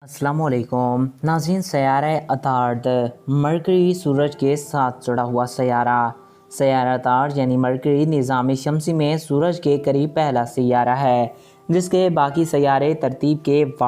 السلام علیکم ناظرین، سیارہ عطارد مرکری سورج کے ساتھ جڑا ہوا سیارہ عطارد یعنی مرکری نظام شمسی میں سورج کے قریب پہلا سیارہ ہے جس کے باقی سیارے ترتیب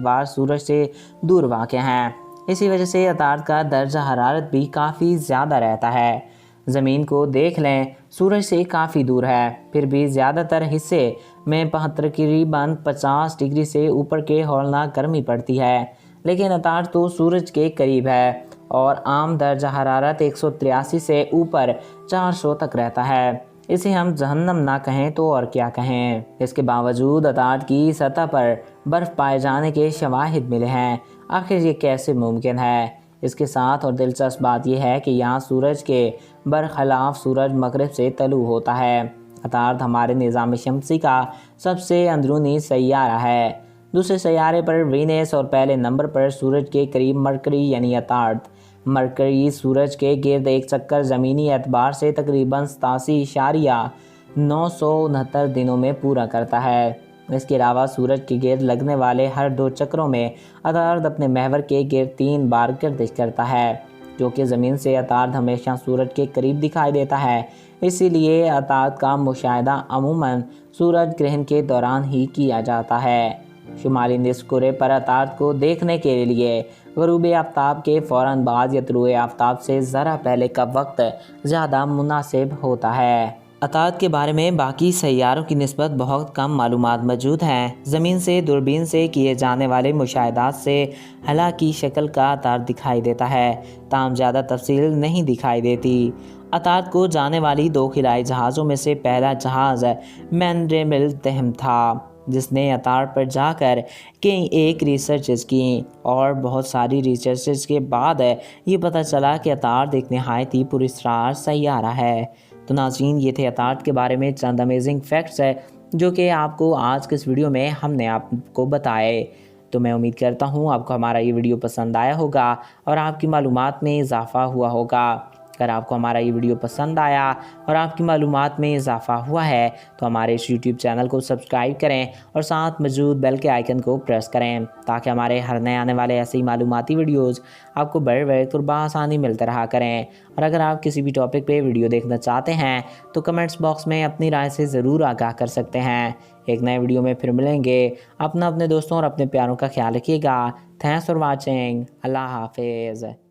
وار سورج سے دور واقع ہیں۔ اسی وجہ سے عطارد کا درجہ حرارت بھی کافی زیادہ رہتا ہے۔ زمین کو دیکھ لیں، سورج سے کافی دور ہے، پھر بھی زیادہ تر حصے میں تقریباً 50 ڈگری سے اوپر کے ہولناک گرمی پڑتی ہے، لیکن عطارد تو سورج کے قریب ہے اور عام درجہ حرارت 183 سے اوپر 400 تک رہتا ہے۔ اسے ہم جہنم نہ کہیں تو اور کیا کہیں۔ اس کے باوجود عطارد کی سطح پر برف پائے جانے کے شواہد ملے ہیں۔ آخر یہ کیسے ممکن ہے؟ اس کے ساتھ اور دلچسپ بات یہ ہے کہ یہاں سورج کے برخلاف سورج مغرب سے طلوع ہوتا ہے۔ عطارد ہمارے نظام شمسی کا سب سے اندرونی سیارہ ہے۔ دوسرے سیارے پر وینس اور پہلے نمبر پر سورج کے قریب مرکری یعنی عطارد۔ مرکری سورج کے گرد ایک چکر زمینی اعتبار سے تقریباً 87.969 دنوں میں پورا کرتا ہے۔ اس کے علاوہ سورج کے گرد لگنے والے ہر 2 چکروں میں عطارد اپنے محور کے گرد 3 بار گردش کرتا ہے، جو کہ زمین سے عطارد ہمیشہ سورج کے قریب دکھائی دیتا ہے۔ اسی لیے عطارد کا مشاہدہ عموماً سورج گرہن کے دوران ہی کیا جاتا ہے۔ شمالی نصف کرے پر عطارد کو دیکھنے کے لیے غروب آفتاب کے فوراً بعد یا طلوع آفتاب سے ذرا پہلے کا وقت زیادہ مناسب ہوتا ہے۔ عطارد کے بارے میں باقی سیاروں کی نسبت بہت کم معلومات موجود ہیں۔ زمین سے دوربین سے کیے جانے والے مشاہدات سے ہلا کی شکل کا عطارد دکھائی دیتا ہے، تاہم زیادہ تفصیل نہیں دکھائی دیتی۔ عطارد کو جانے والی 2 خلائی جہازوں میں سے پہلا جہاز مینڈریمل تہم تھا، جس نے عطارد پر جا کر ایک ریسرچز کی اور بہت ساری ریسرچز کے بعد یہ پتہ چلا کہ عطارد ایک نہایت ہی پراسرار سیارہ ہے۔ تو ناظرین، یہ تھے عطارد کے بارے میں چند امیزنگ فیکٹس جو کہ آپ کو آج کے اس ویڈیو میں ہم نے آپ کو بتائے۔ تو میں امید کرتا ہوں آپ کو ہمارا یہ ویڈیو پسند آیا ہوگا اور آپ کی معلومات میں اضافہ ہوا ہوگا۔ اگر آپ کو ہمارا یہ ویڈیو پسند آیا اور آپ کی معلومات میں اضافہ ہوا ہے تو ہمارے اس یوٹیوب چینل کو سبسکرائب کریں اور ساتھ موجود بیل کے آئیکن کو پریس کریں تاکہ ہمارے ہر نئے آنے والے ایسی معلوماتی ویڈیوز آپ کو بر وقت اور بآسانی ملتے رہا کریں۔ اور اگر آپ کسی بھی ٹاپک پہ ویڈیو دیکھنا چاہتے ہیں تو کمنٹس باکس میں اپنی رائے سے ضرور آگاہ کر سکتے ہیں۔ ایک نئے ویڈیو میں پھر ملیں گے۔ اپنے دوستوں اور اپنے پیاروں کا خیال رکھیے گا۔ Thanks for watching. اللہ حافظ۔